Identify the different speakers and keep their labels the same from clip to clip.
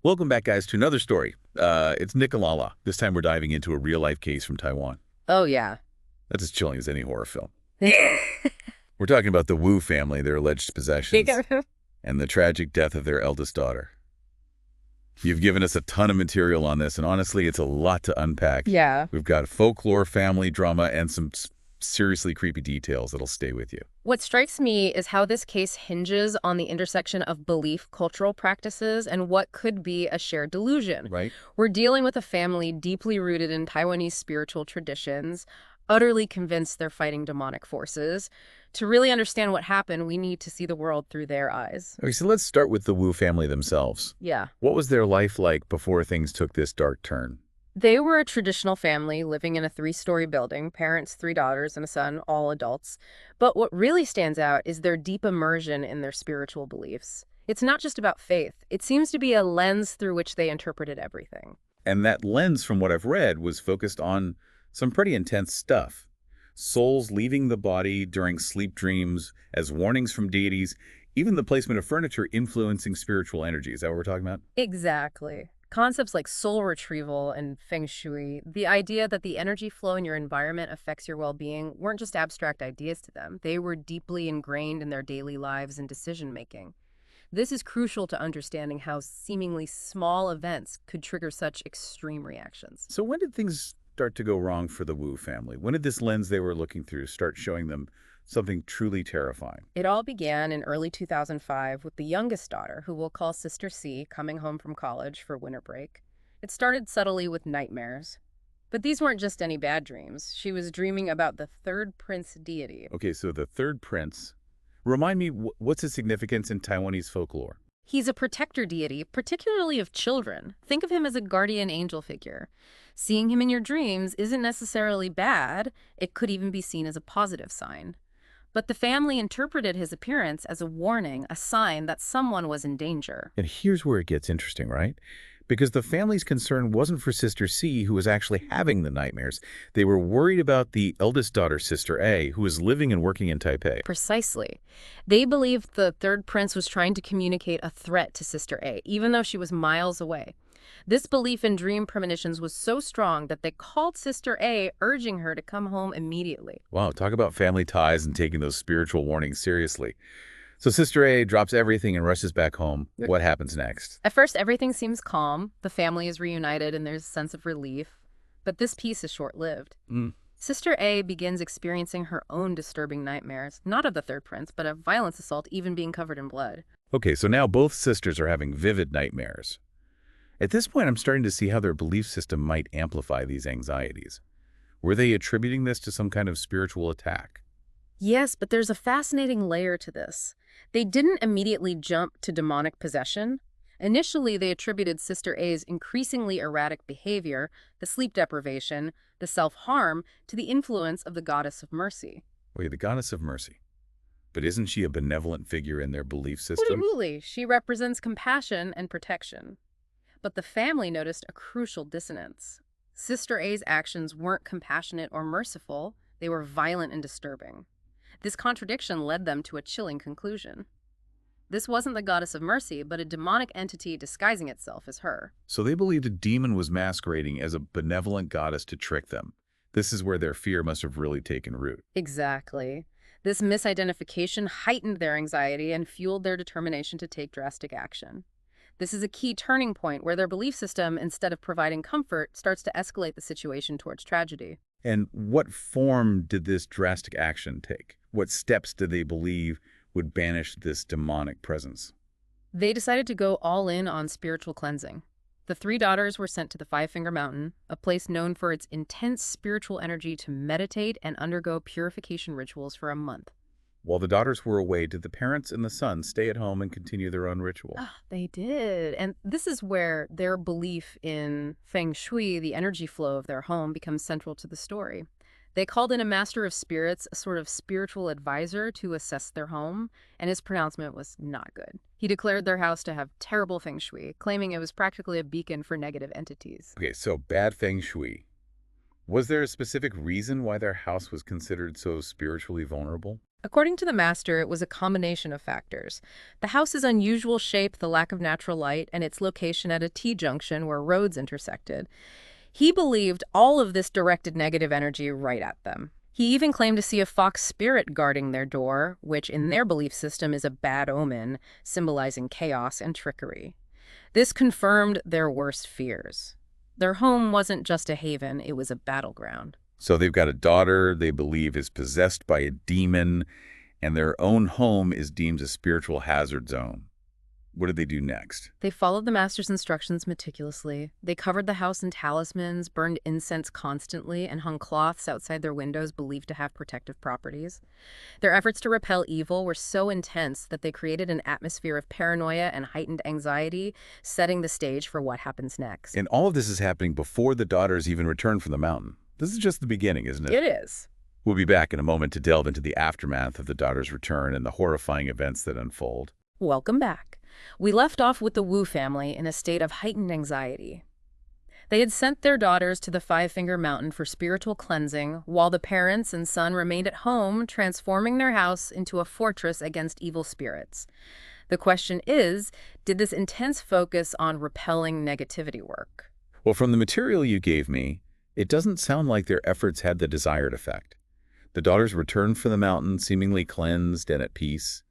Speaker 1: Welcome back, guys, to another story. It's Nicolala. This time we're diving into a real-life case from Taiwan.
Speaker 2: Oh, yeah.
Speaker 1: That's as chilling as any horror film. We're talking about the Wu family, their alleged possessions, and the tragic death of their eldest daughter. You've given us a ton of material on this, and honestly, it's a lot to unpack.
Speaker 2: Yeah.
Speaker 1: We've got folklore, family drama, and some seriously creepy details that'll stay with you.
Speaker 2: What strikes me is how this case hinges on the intersection of belief, cultural practices, and what could be a shared delusion.
Speaker 1: Right?
Speaker 2: We're dealing with a family deeply rooted in Taiwanese spiritual traditions, utterly convinced they're fighting demonic forces. To really understand what happened, we need to see the world through their eyes.
Speaker 1: Okay, so let's start with the Wu family themselves.
Speaker 2: Yeah.
Speaker 1: What was their life like before things took this dark turn?
Speaker 2: They were a traditional family living in a three-story building, parents, three daughters, and a son, all adults. But what really stands out is their deep immersion in their spiritual beliefs. It's not just about faith. It seems to be a lens through which they interpreted everything.
Speaker 1: And that lens, from what I've read, was focused on some pretty intense stuff. Souls leaving the body during sleep dreams as warnings from deities, even the placement of furniture influencing spiritual energy. Is that what we're talking about?
Speaker 2: Exactly. Concepts like soul retrieval and feng shui, the idea that the energy flow in your environment affects your well-being, weren't just abstract ideas to them. They were deeply ingrained in their daily lives and decision-making. This is crucial to understanding how seemingly small events could trigger such extreme reactions.
Speaker 1: So when did things start to go wrong for the Wu family? When did this lens they were looking through start showing them something truly terrifying?
Speaker 2: It all began in early 2005 with the youngest daughter, who we'll call Sister C, coming home from college for winter break. It started subtly with nightmares. But these weren't just any bad dreams. She was dreaming about the third prince deity.
Speaker 1: Okay, so the third prince. Remind me, what's his significance in Taiwanese folklore?
Speaker 2: He's a protector deity, particularly of children. Think of him as a guardian angel figure. Seeing him in your dreams isn't necessarily bad. It could even be seen as a positive sign. But the family interpreted his appearance as a warning, a sign that someone was in danger.
Speaker 1: And here's where it gets interesting, right? Because the family's concern wasn't for Sister C, who was actually having the nightmares. They were worried about the eldest daughter, Sister A, who was living and working in Taipei.
Speaker 2: Precisely. They believed the third prince was trying to communicate a threat to Sister A, even though she was miles away. This belief in dream premonitions was so strong that they called Sister A, urging her to come home immediately.
Speaker 1: Wow, talk about family ties and taking those spiritual warnings seriously. So Sister A drops everything and rushes back home. What happens next?
Speaker 2: At first, everything seems calm. The family is reunited and there's a sense of relief. But this peace is short-lived.
Speaker 1: Mm.
Speaker 2: Sister A begins experiencing her own disturbing nightmares, not of the third prince, but of violence assault, even being covered in blood.
Speaker 1: Okay, so now both sisters are having vivid nightmares. At this point, I'm starting to see how their belief system might amplify these anxieties. Were they attributing this to some kind of spiritual attack?
Speaker 2: Yes, but there's a fascinating layer to this. They didn't immediately jump to demonic possession. Initially, they attributed Sister A's increasingly erratic behavior, the sleep deprivation, the self-harm, to the influence of the goddess of mercy.
Speaker 1: Wait, the goddess of mercy. But isn't she a benevolent figure in their belief system?
Speaker 2: Absolutely. She represents compassion and protection. But the family noticed a crucial dissonance. Sister A's actions weren't compassionate or merciful. They were violent and disturbing. This contradiction led them to a chilling conclusion. This wasn't the goddess of mercy, but a demonic entity disguising itself as her.
Speaker 1: So they believed a demon was masquerading as a benevolent goddess to trick them. This is where their fear must have really taken root.
Speaker 2: Exactly. This misidentification heightened their anxiety and fueled their determination to take drastic action. This is a key turning point where their belief system, instead of providing comfort, starts to escalate the situation towards tragedy.
Speaker 1: And what form did this drastic action take? What steps did they believe would banish this demonic presence?
Speaker 2: They decided to go all in on spiritual cleansing. The three daughters were sent to the Five-Finger Mountain, a place known for its intense spiritual energy, to meditate and undergo purification rituals for a month.
Speaker 1: While the daughters were away, did the parents and the son stay at home and continue their own ritual?
Speaker 2: They did. And this is where their belief in feng shui, the energy flow of their home, becomes central to the story. They called in a master of spirits, a sort of spiritual advisor, to assess their home, and his pronouncement was not good. He declared their house to have terrible feng shui, claiming it was practically a beacon for negative entities.
Speaker 1: Okay, so bad feng shui. Was there a specific reason why their house was considered so spiritually vulnerable?
Speaker 2: According to the master, it was a combination of factors. The house's unusual shape, the lack of natural light, and its location at a T-junction where roads intersected. He believed all of this directed negative energy right at them. He even claimed to see a fox spirit guarding their door, which in their belief system is a bad omen, symbolizing chaos and trickery. This confirmed their worst fears. Their home wasn't just a haven, it was a battleground.
Speaker 1: So they've got a daughter they believe is possessed by a demon, and their own home is deemed a spiritual hazard zone. What did they do next?
Speaker 2: They followed the master's instructions meticulously. They covered the house in talismans, burned incense constantly, and hung cloths outside their windows believed to have protective properties. Their efforts to repel evil were so intense that they created an atmosphere of paranoia and heightened anxiety, setting the stage for what happens next.
Speaker 1: And all of this is happening before the daughters even return from the mountain. This is just the beginning, isn't it?
Speaker 2: It is.
Speaker 1: We'll be back in a moment to delve into the aftermath of the daughters' return and the horrifying events that unfold.
Speaker 2: Welcome back. We left off with the Wu family in a state of heightened anxiety. They had sent their daughters to the Five-Finger Mountain for spiritual cleansing, while the parents and son remained at home, transforming their house into a fortress against evil spirits. The question is, did this intense focus on repelling negativity work?
Speaker 1: Well, from the material you gave me, it doesn't sound like their efforts had the desired effect. The daughters returned from the mountain seemingly cleansed and at peace.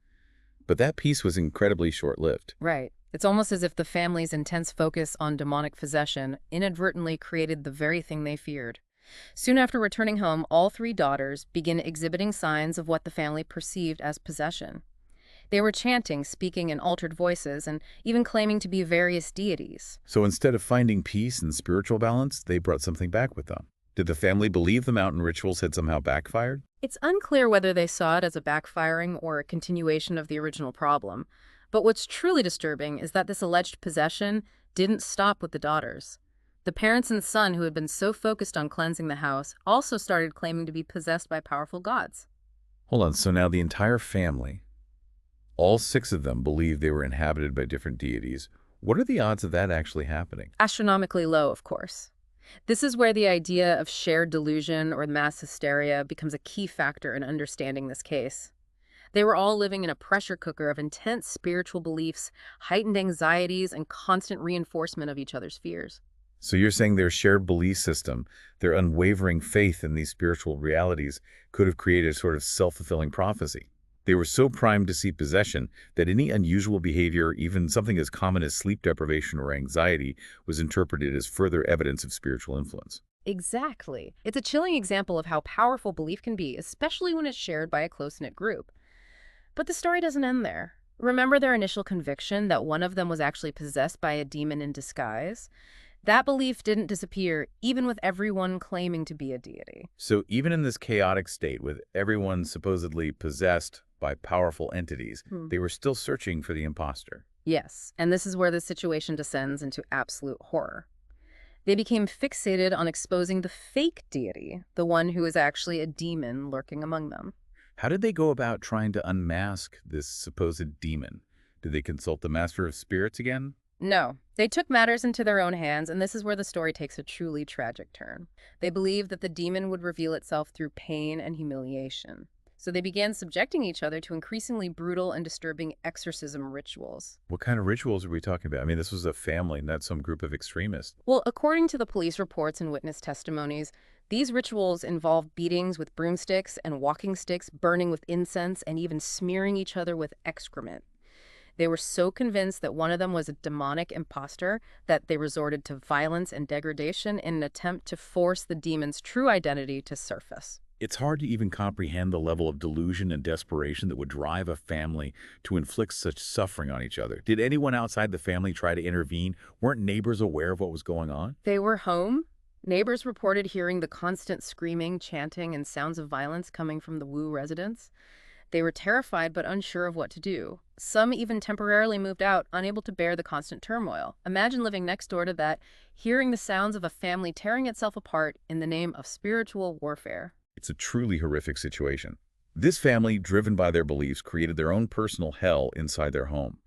Speaker 1: But that peace was incredibly short-lived.
Speaker 2: Right. It's almost as if the family's intense focus on demonic possession inadvertently created the very thing they feared. Soon after returning home, all three daughters begin exhibiting signs of what the family perceived as possession. They were chanting, speaking in altered voices, and even claiming to be various deities.
Speaker 1: So instead of finding peace and spiritual balance, they brought something back with them. Did the family believe the mountain rituals had somehow backfired?
Speaker 2: It's unclear whether they saw it as a backfiring or a continuation of the original problem. But what's truly disturbing is that this alleged possession didn't stop with the daughters. The parents and son who had been so focused on cleansing the house also started claiming to be possessed by powerful gods.
Speaker 1: Hold on, so now the entire family, all 6 of them, believed they were inhabited by different deities. What are the odds of that actually happening?
Speaker 2: Astronomically low, of course. This is where the idea of shared delusion or mass hysteria becomes a key factor in understanding this case. They were all living in a pressure cooker of intense spiritual beliefs, heightened anxieties, and constant reinforcement of each other's fears.
Speaker 1: So you're saying their shared belief system, their unwavering faith in these spiritual realities, could have created a sort of self-fulfilling prophecy. They were so primed to see possession that any unusual behavior, even something as common as sleep deprivation or anxiety, was interpreted as further evidence of spiritual influence.
Speaker 2: Exactly. It's a chilling example of how powerful belief can be, especially when it's shared by a close-knit group. But the story doesn't end there. Remember their initial conviction that one of them was actually possessed by a demon in disguise? That belief didn't disappear, even with everyone claiming to be a deity.
Speaker 1: So even in this chaotic state, with everyone supposedly possessed by powerful entities, they were still searching for the imposter.
Speaker 2: Yes, and this is where the situation descends into absolute horror. They became fixated on exposing the fake deity, the one who is actually a demon lurking among them.
Speaker 1: How did they go about trying to unmask this supposed demon? Did they consult the Master of Spirits again?
Speaker 2: No, they took matters into their own hands, and this is where the story takes a truly tragic turn. They believed that the demon would reveal itself through pain and humiliation. So they began subjecting each other to increasingly brutal and disturbing exorcism rituals.
Speaker 1: What kind of rituals are we talking about? I mean, this was a family, not some group of extremists.
Speaker 2: Well, according to the police reports and witness testimonies, these rituals involved beatings with broomsticks and walking sticks, burning with incense, and even smearing each other with excrement. They were so convinced that one of them was a demonic imposter that they resorted to violence and degradation in an attempt to force the demon's true identity to surface.
Speaker 1: It's hard to even comprehend the level of delusion and desperation that would drive a family to inflict such suffering on each other. Did anyone outside the family try to intervene? Weren't neighbors aware of what was going on?
Speaker 2: They were home. Neighbors reported hearing the constant screaming, chanting, and sounds of violence coming from the Wu residents. They were terrified but unsure of what to do. Some even temporarily moved out, unable to bear the constant turmoil. Imagine living next door to that, hearing the sounds of a family tearing itself apart in the name of spiritual warfare.
Speaker 1: It's a truly horrific situation. This family, driven by their beliefs, created their own personal hell inside their home.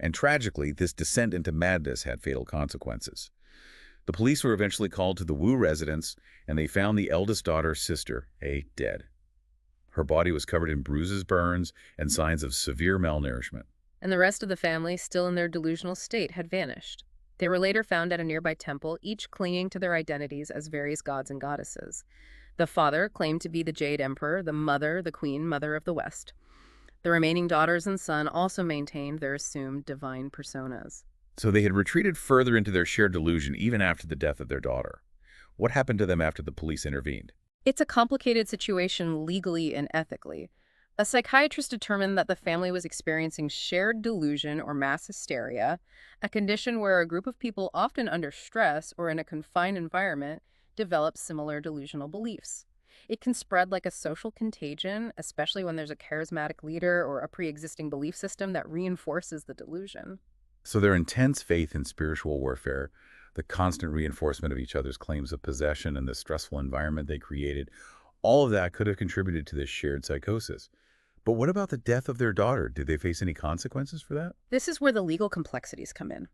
Speaker 1: And tragically, this descent into madness had fatal consequences. The police were eventually called to the Wu residence, and they found the eldest daughter's sister, dead. Her body was covered in bruises, burns, and signs of severe malnourishment.
Speaker 2: And the rest of the family, still in their delusional state, had vanished. They were later found at a nearby temple, each clinging to their identities as various gods and goddesses. The father claimed to be the Jade Emperor, the mother, the Queen Mother of the West. The remaining daughters and son also maintained their assumed divine personas.
Speaker 1: So they had retreated further into their shared delusion even after the death of their daughter. What happened to them after the police intervened?
Speaker 2: It's a complicated situation legally and ethically. A psychiatrist determined that the family was experiencing shared delusion or mass hysteria, a condition where a group of people often under stress or in a confined environment develop similar delusional beliefs. It can spread like a social contagion, especially when there's a charismatic leader or a pre-existing belief system that reinforces the delusion.
Speaker 1: So their intense faith in spiritual warfare, the constant reinforcement of each other's claims of possession, and the stressful environment they created, all of that could have contributed to this shared psychosis. But what about the death of their daughter? Did they face any consequences for that?
Speaker 2: This is where the legal complexities come in.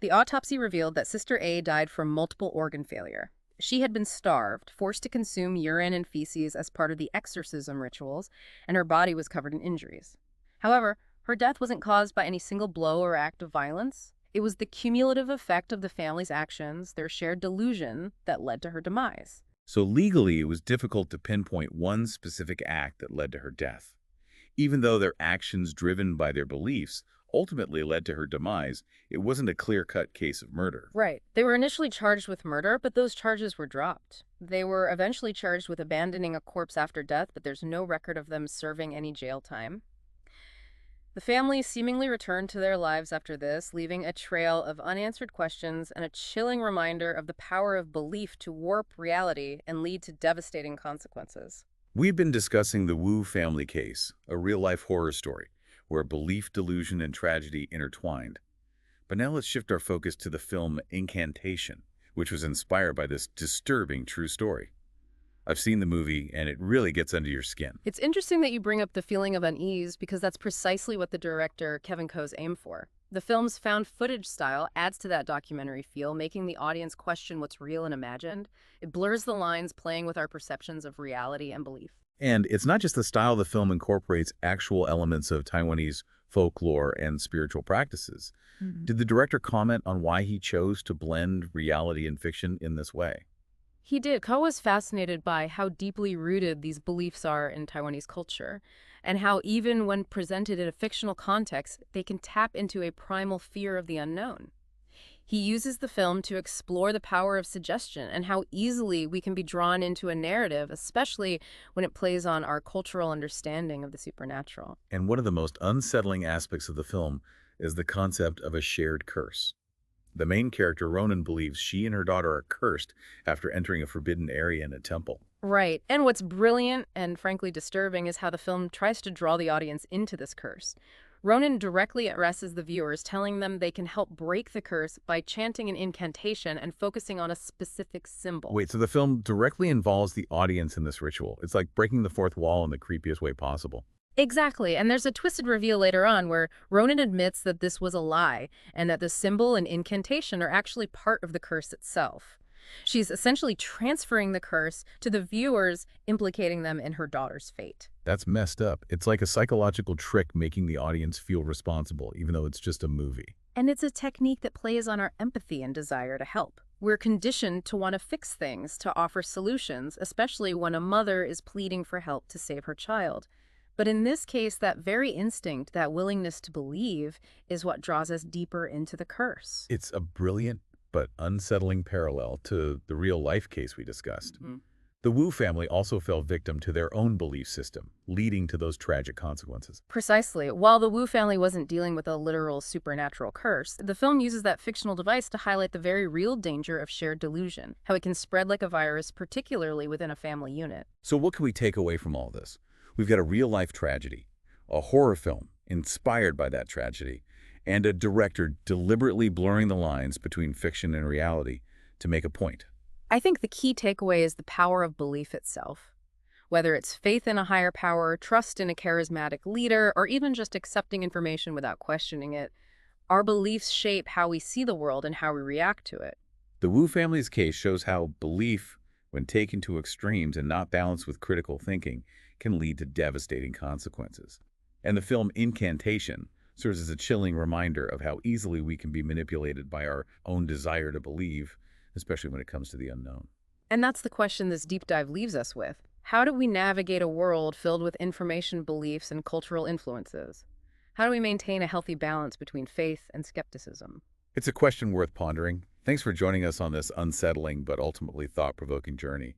Speaker 2: The autopsy revealed that Sister A died from multiple organ failure. She had been starved, forced to consume urine and feces as part of the exorcism rituals, and her body was covered in injuries. However, her death wasn't caused by any single blow or act of violence. It was the cumulative effect of the family's actions, their shared delusion, that led to her demise.
Speaker 1: So legally, it was difficult to pinpoint one specific act that led to her death. Even though their actions driven by their beliefs ultimately led to her demise, it wasn't a clear-cut case of murder.
Speaker 2: Right. They were initially charged with murder, but those charges were dropped. They were eventually charged with abandoning a corpse after death, but there's no record of them serving any jail time. The family seemingly returned to their lives after this, leaving a trail of unanswered questions and a chilling reminder of the power of belief to warp reality and lead to devastating consequences.
Speaker 1: We've been discussing the Wu family case, a real-life horror story where belief, delusion, and tragedy intertwined. But now let's shift our focus to the film Incantation, which was inspired by this disturbing true story. I've seen the movie, and it really gets under your skin.
Speaker 2: It's interesting that you bring up the feeling of unease because that's precisely what the director Kevin Ko's aimed for. The film's found footage style adds to that documentary feel, making the audience question what's real and imagined. It blurs the lines, playing with our perceptions of reality and belief.
Speaker 1: And it's not just the style the film incorporates actual elements of Taiwanese folklore and spiritual practices. Did the director comment on why he chose to blend reality and fiction in this way?
Speaker 2: He did. Ko was fascinated by how deeply rooted these beliefs are in Taiwanese culture, and how even when presented in a fictional context, they can tap into a primal fear of the unknown. He uses the film to explore the power of suggestion and how easily we can be drawn into a narrative, especially when it plays on our cultural understanding of the supernatural.
Speaker 1: And one of the most unsettling aspects of the film is the concept of a shared curse. The main character, Ronan, believes she and her daughter are cursed after entering a forbidden area in a temple.
Speaker 2: Right. And what's brilliant and frankly disturbing is how the film tries to draw the audience into this curse. Ronan directly addresses the viewers, telling them they can help break the curse by chanting an incantation and focusing on a specific symbol.
Speaker 1: Wait, so the film directly involves the audience in this ritual. It's like breaking the fourth wall in the creepiest way possible.
Speaker 2: Exactly, and there's a twisted reveal later on where Ronan admits that this was a lie and that the symbol and incantation are actually part of the curse itself. She's essentially transferring the curse to the viewers, implicating them in her daughter's fate.
Speaker 1: That's messed up. It's like a psychological trick making the audience feel responsible, even though it's just a movie.
Speaker 2: And it's a technique that plays on our empathy and desire to help. We're conditioned to want to fix things, to offer solutions, especially when a mother is pleading for help to save her child. But in this case, that very instinct, that willingness to believe, is what draws us deeper into the curse.
Speaker 1: It's a brilliant but unsettling parallel to the real-life case we discussed. The Wu family also fell victim to their own belief system, leading to those tragic consequences.
Speaker 2: Precisely. While the Wu family wasn't dealing with a literal supernatural curse, the film uses that fictional device to highlight the very real danger of shared delusion, how it can spread like a virus, particularly within a family unit.
Speaker 1: So what can we take away from all this? We've got a real-life tragedy, a horror film inspired by that tragedy, and a director deliberately blurring the lines between fiction and reality to make a point.
Speaker 2: I think the key takeaway is the power of belief itself. Whether it's faith in a higher power, trust in a charismatic leader, or even just accepting information without questioning it, our beliefs shape how we see the world and how we react to it.
Speaker 1: The Wu family's case shows how belief, when taken to extremes and not balanced with critical thinking, can lead to devastating consequences. And the film Incantation serves as a chilling reminder of how easily we can be manipulated by our own desire to believe, especially when it comes to the unknown.
Speaker 2: And that's the question this deep dive leaves us with. How do we navigate a world filled with information, beliefs, and cultural influences? How do we maintain a healthy balance between faith and skepticism?
Speaker 1: It's a question worth pondering. Thanks for joining us on this unsettling but ultimately thought-provoking journey.